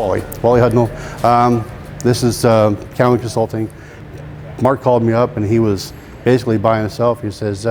Wally Hudnall. This is Cowan Consulting. Mark called me up and he was basically by himself. He says,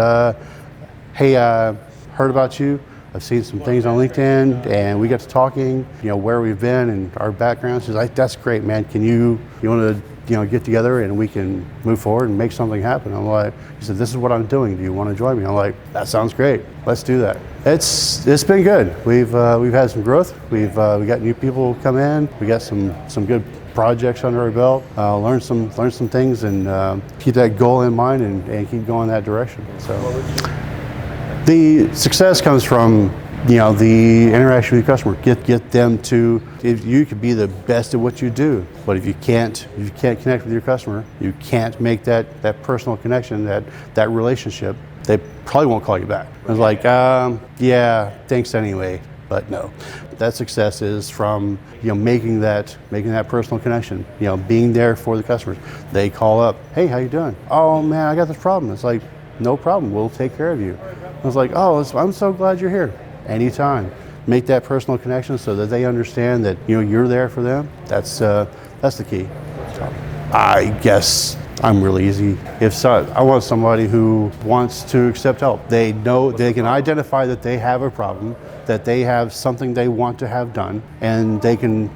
hey, heard about you. I've seen some things on LinkedIn and we got to talking, where we've been and our backgrounds. He's like, that's great, man. You want to, get together and we can move forward and make something happen? I'm like, he said, this is what I'm doing. Do you want to join me? I'm like, that sounds great. Let's do that. It's been good. We've had some growth. We got new people come in. We got some good projects under our belt. Learn some things and keep that goal in mind and keep going that direction. So the success comes from the interaction with your customer. Get them to. If you could be the best at what you do, but if you can't connect with your customer, you can't make that personal connection, that relationship, they probably won't call you back. It's like, yeah, thanks anyway. But no, that success is from making that personal connection. Being there for the customers. They call up, hey, how you doing? Oh man, I got this problem. It's like, no problem. We'll take care of you. I was like, oh, I'm so glad you're here. Anytime. Make that personal connection so that they understand that you're there for them. That's the key. So, I guess I'm really easy. I want somebody who wants to accept help. They know they can identify that they have a problem, that they have something they want to have done, and they can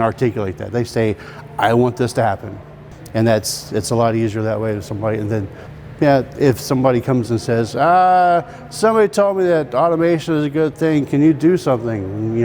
articulate that. They say, I want this to happen. And it's a lot easier that way to somebody. And then if somebody comes and says, somebody told me that automation is a good thing, can you do something?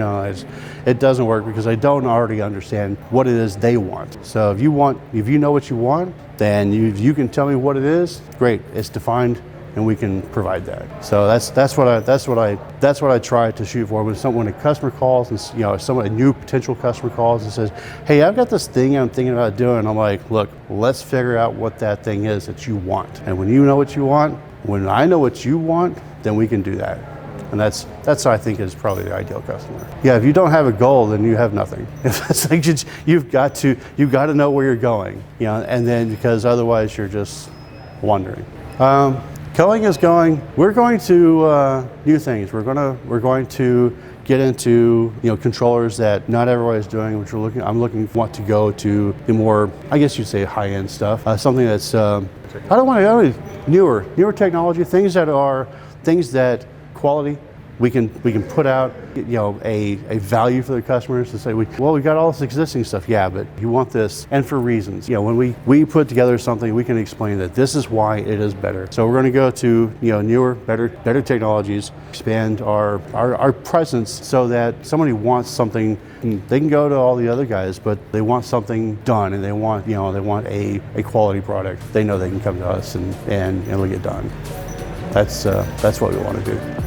It doesn't work because I don't already understand what it is they want. So if you know what you want, then you can tell me what it is. Great, it's defined, and we can provide that. So that's what I try to shoot for. When a customer calls and a new potential customer calls and says, hey, I've got this thing I'm thinking about doing. I'm like, look, let's figure out what that thing is that you want. And when you know what you want, when I know what you want, then we can do that. And that's what I think is probably the ideal customer. Yeah, if you don't have a goal, then you have nothing. It's like you've got to know where you're going, and then because otherwise you're just wandering. Cowan is going. We're going to new things. We're going to get into controllers that not everybody's doing, which want to go to the more, I guess you'd say, high-end stuff. Something that's newer technology, things that quality we can put out, a value for the customers to say, we've got all this existing stuff, yeah, but you want this, and for reasons. When we put together something, we can explain that this is why it is better. So we're going to go to newer, better technologies, expand our presence so that somebody wants something. They can go to all the other guys, but they want something done, and they want a quality product. They know they can come to us and it'll get done. That's what we want to do.